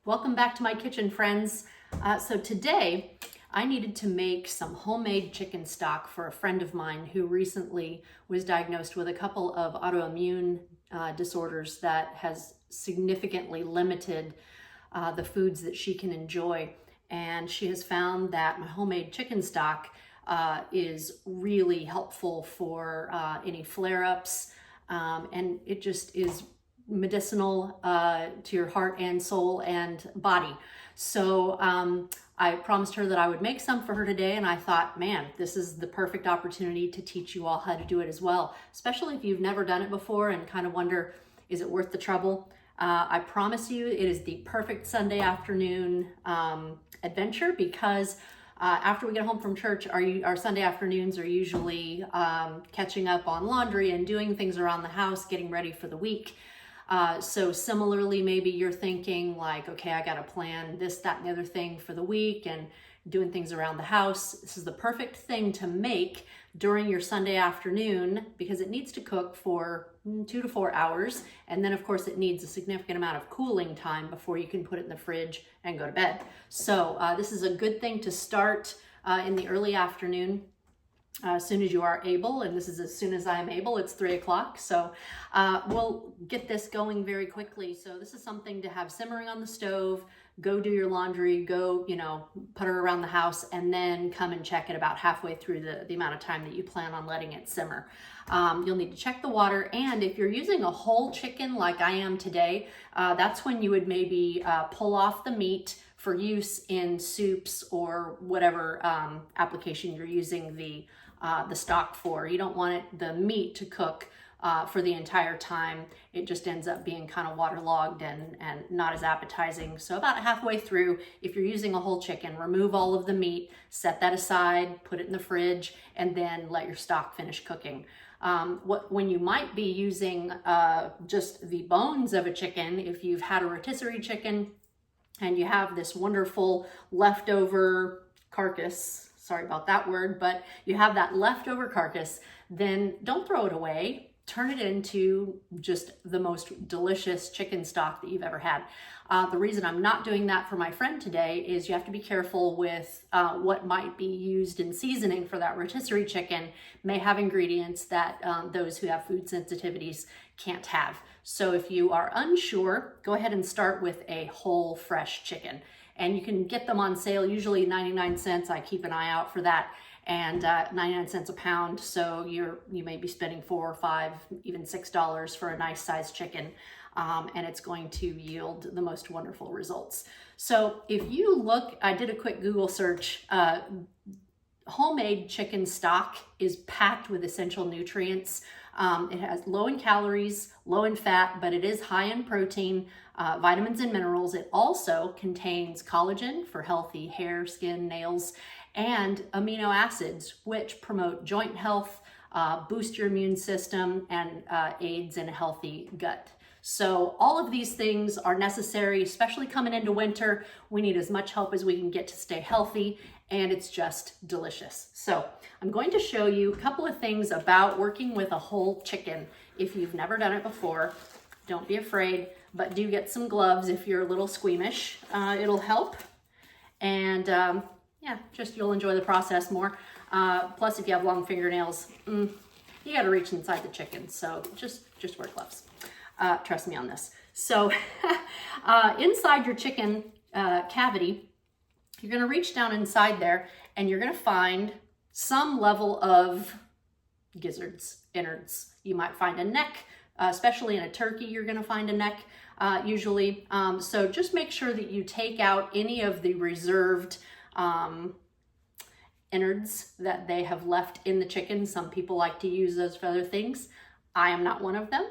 Welcome back to my kitchen, friends. So today I needed to make some homemade chicken stock for a friend of mine who recently was diagnosed with a couple of autoimmune disorders that has significantly limited the foods that she can enjoy. And she has found that my homemade chicken stock is really helpful for any flare-ups, and it just is medicinal to your heart and soul and body. So I promised her that I would make some for her today, and I thought, man, this is the perfect opportunity to teach you all how to do it as well, especially if you've never done it before and kind of wonder, is it worth the trouble? I promise you it is the perfect Sunday afternoon adventure, because after we get home from church, our Sunday afternoons are usually catching up on laundry and doing things around the house, getting ready for the week. So similarly, maybe you're thinking like, okay, I got to plan this, that, and the other thing for the week and doing things around the house. This is the perfect thing to make during your Sunday afternoon because it needs to cook for 2 to 4 hours. And then of course it needs a significant amount of cooling time before you can put it in the fridge and go to bed. So this is a good thing to start in the early afternoon. As soon as you are able, and this is as soon as I am able. It's 3 o'clock, so we'll get this going very quickly. So this is something to have simmering on the stove, go do your laundry, go, put her around the house, and then come and check it about halfway through the amount of time that you plan on letting it simmer. You'll need to check the water, and if you're using a whole chicken like I am today, that's when you would maybe pull off the meat for use in soups or whatever application you're using the stock for. You don't want the meat to cook for the entire time. It just ends up being kind of waterlogged and not as appetizing. So about halfway through, if you're using a whole chicken, remove all of the meat, set that aside, put it in the fridge, and then let your stock finish cooking. When you might be using just the bones of a chicken, if you've had a rotisserie chicken and you have this wonderful leftover carcass, sorry about that word, but you have that leftover carcass, then don't throw it away. Turn it into just the most delicious chicken stock that you've ever had. The reason I'm not doing that for my friend today is you have to be careful with what might be used in seasoning for that rotisserie chicken. May have ingredients that those who have food sensitivities can't have. So if you are unsure, go ahead and start with a whole fresh chicken. And you can get them on sale, usually 99 cents. I keep an eye out for that. And 99 cents a pound. So you may be spending $4 or $5, even $6 for a nice sized chicken. And it's going to yield the most wonderful results. So if you look, I did a quick Google search. Homemade chicken stock is packed with essential nutrients. It has low in calories, low in fat, but it is high in protein, vitamins and minerals. It also contains collagen for healthy hair, skin, nails, and amino acids, which promote joint health, boost your immune system, and aids in a healthy gut. So all of these things are necessary, especially coming into winter. We need as much help as we can get to stay healthy, and it's just delicious. So I'm going to show you a couple of things about working with a whole chicken. If you've never done it before, don't be afraid, but do get some gloves if you're a little squeamish. It'll help, and yeah, just you'll enjoy the process more. Plus, if you have long fingernails, you got to reach inside the chicken, so just wear gloves. Trust me on this. So inside your chicken cavity, you're going to reach down inside there and you're going to find some level of gizzards, innards. You might find a neck, especially in a turkey, you're going to find a neck usually. So just make sure that you take out any of the reserved innards that they have left in the chicken. Some people like to use those for other things. I am not one of them.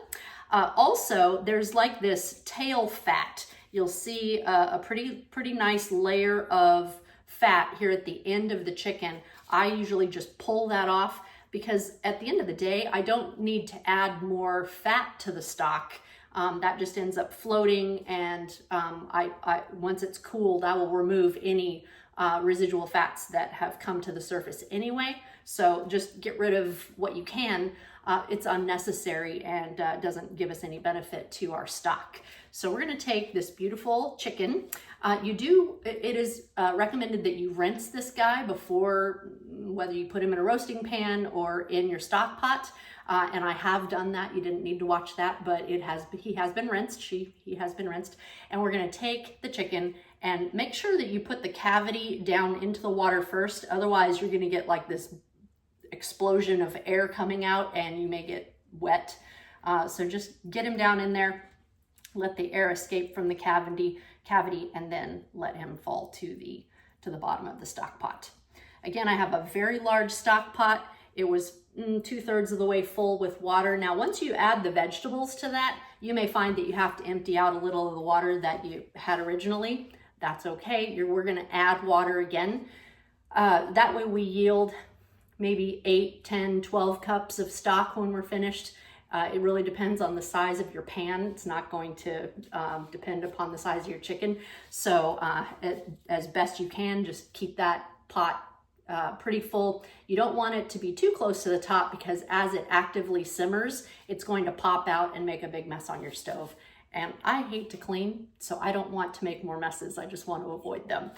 Also, there's like this tail fat. You'll see a pretty nice layer of fat here at the end of the chicken. I usually just pull that off because at the end of the day, I don't need to add more fat to the stock. That just ends up floating, and once it's cooled, I will remove any residual fats that have come to the surface anyway. So just get rid of what you can. It's unnecessary and doesn't give us any benefit to our stock. So we're going to take this beautiful chicken. It is recommended that you rinse this guy before, whether you put him in a roasting pan or in your stock pot. And I have done that. You didn't need to watch that, but he has been rinsed. He has been rinsed. And we're going to take the chicken and make sure that you put the cavity down into the water first. Otherwise, you're going to get like this explosion of air coming out and you may get wet. So just get him down in there, let the air escape from the cavity, and then let him fall to the bottom of the stock pot. Again, I have a very large stock pot. It was 2/3 of the way full with water. Now, once you add the vegetables to that, you may find that you have to empty out a little of the water that you had originally. That's okay. We're going to add water again. That way we yield maybe 8, 10, 12 cups of stock when we're finished. It really depends on the size of your pan. It's not going to depend upon the size of your chicken. So as best you can, just keep that pot pretty full. You don't want it to be too close to the top because as it actively simmers, it's going to pop out and make a big mess on your stove. And I hate to clean, so I don't want to make more messes. I just want to avoid them.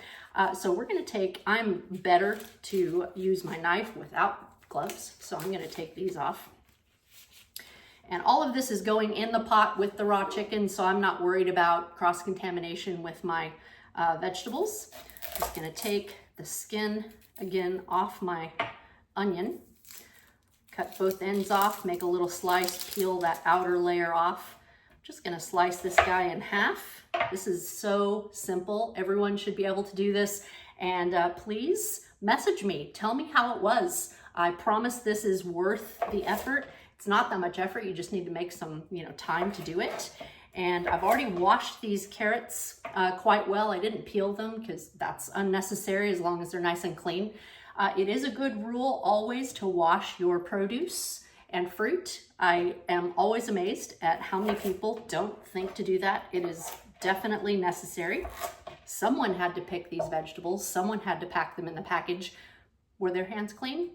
So we're going to I'm better to use my knife without gloves. So I'm going to take these off. And all of this is going in the pot with the raw chicken, so I'm not worried about cross-contamination with my vegetables. I'm just going to take the skin again off my onion, cut both ends off, make a little slice, peel that outer layer off. Just gonna slice this guy in half. This is so simple. Everyone should be able to do this. And please message me. Tell me how it was. I promise this is worth the effort. It's not that much effort. You just need to make some, time to do it. And I've already washed these carrots quite well. I didn't peel them because that's unnecessary as long as they're nice and clean. It is a good rule always to wash your produce and fruit. I am always amazed at how many people don't think to do that. It is definitely necessary. Someone had to pick these vegetables. Someone had to pack them in the package. Were their hands clean?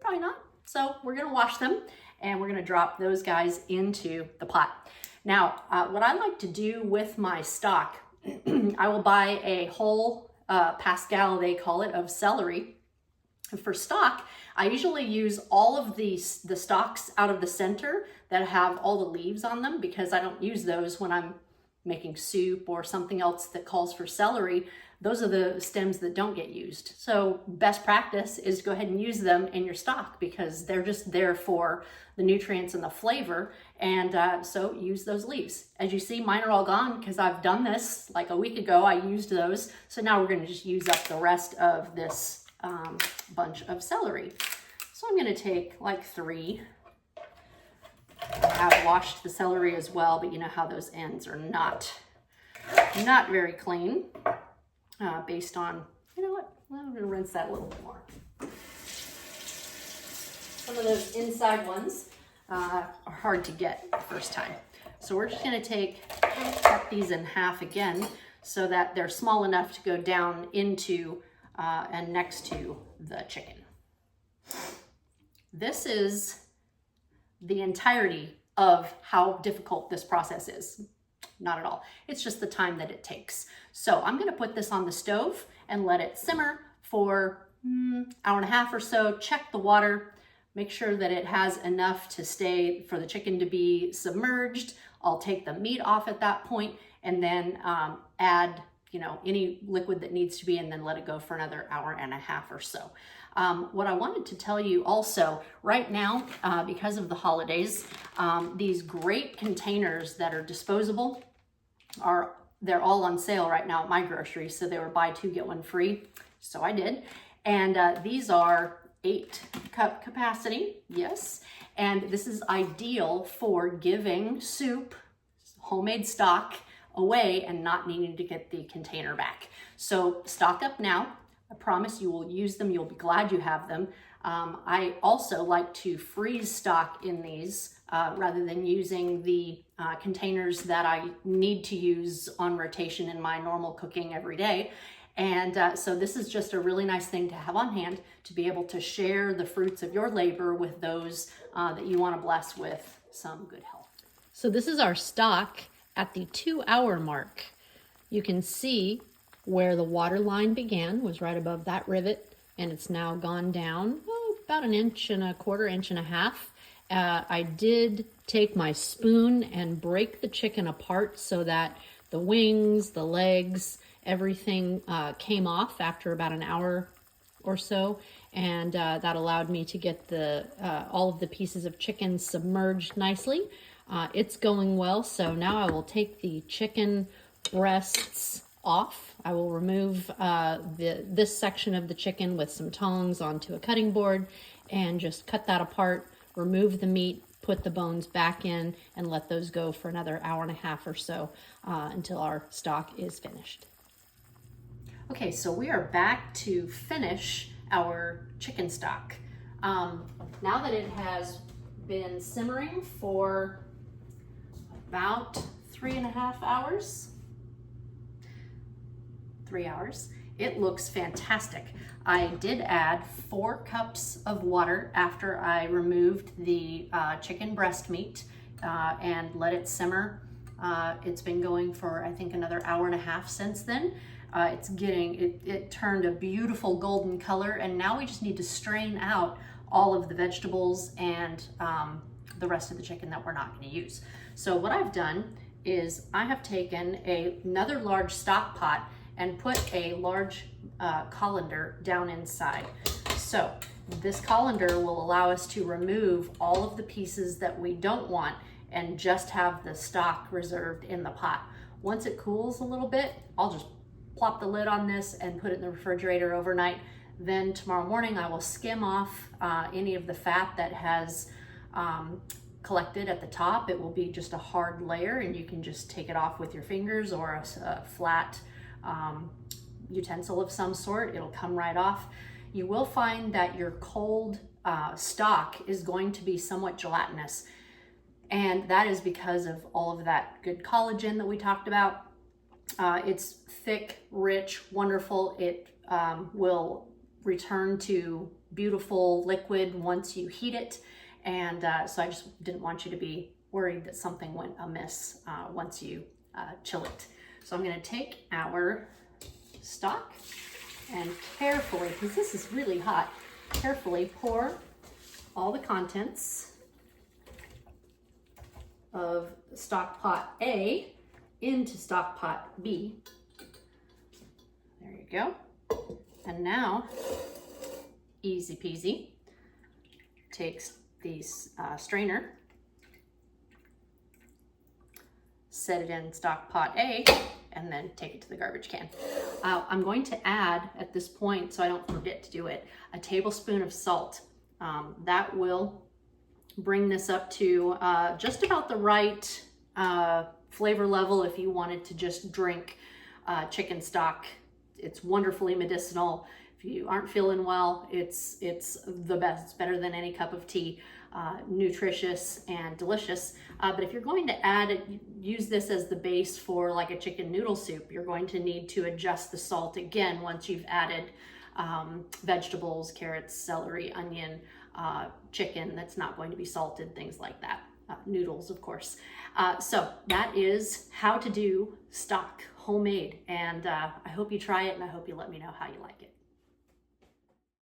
Probably not. So we're gonna wash them and we're gonna drop those guys into the pot. Now, what I like to do with my stock, I will buy a whole Pascal, they call it, of celery. For stock, I usually use all of the stalks out of the center that have all the leaves on them because I don't use those when I'm making soup or something else that calls for celery. Those are the stems that don't get used. So best practice is to go ahead and use them in your stock because they're just there for the nutrients and the flavor. And so use those leaves. As you see, mine are all gone because I've done this like a week ago. I used those. So now we're going to just use up the rest of this bunch of celery. So I'm going to take like 3. I've washed the celery as well, but you know how those ends are not very clean based on, you know what, I'm going to rinse that a little bit more. Some of those inside ones are hard to get the first time. So we're just going to cut these in half again so that they're small enough to go down into and next to the chicken. This is the entirety of how difficult this process is. Not at all. It's just the time that it takes. So I'm going to put this on the stove and let it simmer for hour and a half or so. Check the water. Make sure that it has enough to stay for the chicken to be submerged. I'll take the meat off at that point and then add any liquid that needs to be, and then let it go for another hour and a half or so. What I wanted to tell you also, right now, because of the holidays, these great containers that are disposable, they're all on sale right now at my grocery. So they were buy 2, get 1 free. So I did. And these are 8-cup capacity, yes. And this is ideal for giving soup, homemade stock, away and not needing to get the container back. So stock up now. I promise you will use them. You'll be glad you have them. I also like to freeze stock in these rather than using the containers that I need to use on rotation in my normal cooking every day. And so this is just a really nice thing to have on hand to be able to share the fruits of your labor with those that you want to bless with some good health. So this is our stock at the 2-hour mark. You can see where the water line began was right above that rivet, and it's now gone down about 1.25 inches. I did take my spoon and break the chicken apart so that the wings, the legs, everything came off after about an hour or so, and that allowed me to get the all of the pieces of chicken submerged nicely. It's going well, so now I will take the chicken breasts off. I will remove this section of the chicken with some tongs onto a cutting board and just cut that apart, remove the meat, put the bones back in, and let those go for another 1.5 hours or so until our stock is finished. Okay, so we are back to finish our chicken stock. Now that it has been simmering for about 3.5 hours, 3 hours, it looks fantastic. I did add 4 cups of water after I removed the chicken breast meat and let it simmer. It's been going for, I think, another 1.5 hours since then. It turned a beautiful golden color, and now we just need to strain out all of the vegetables and the rest of the chicken that we're not going to use. So what I've done is I have taken another large stock pot and put a large colander down inside. So this colander will allow us to remove all of the pieces that we don't want and just have the stock reserved in the pot. Once it cools a little bit, I'll just plop the lid on this and put it in the refrigerator overnight. Then tomorrow morning I will skim off any of the fat that has collected at the top. It will be just a hard layer, and you can just take it off with your fingers or a flat utensil of some sort. It'll come right off. You will find that your cold stock is going to be somewhat gelatinous, and that is because of all of that good collagen that we talked about. It's thick, rich, wonderful. It will return to beautiful liquid once you heat it, and so I just didn't want you to be worried that something went amiss once you chill it. So I'm going to take our stock and carefully, because this is really hot, carefully pour all the contents of Stockpot A into Stockpot B. There you go. And now, easy peasy, takes the strainer, set it in Stockpot A, and then take it to the garbage can. I'm going to add, at this point, so I don't forget to do it, a tablespoon of salt. That will bring this up to just about the right flavor level if you wanted to just drink chicken stock. It's wonderfully medicinal. If you aren't feeling well, it's the best. It's better than any cup of tea. Nutritious and delicious. But if you're going to add it, use this as the base for like a chicken noodle soup, you're going to need to adjust the salt again once you've added vegetables, carrots, celery, onion, chicken that's not going to be salted, things like that. Noodles, of course. So that is how to do stock homemade, and I hope you try it, and I hope you let me know how you like it.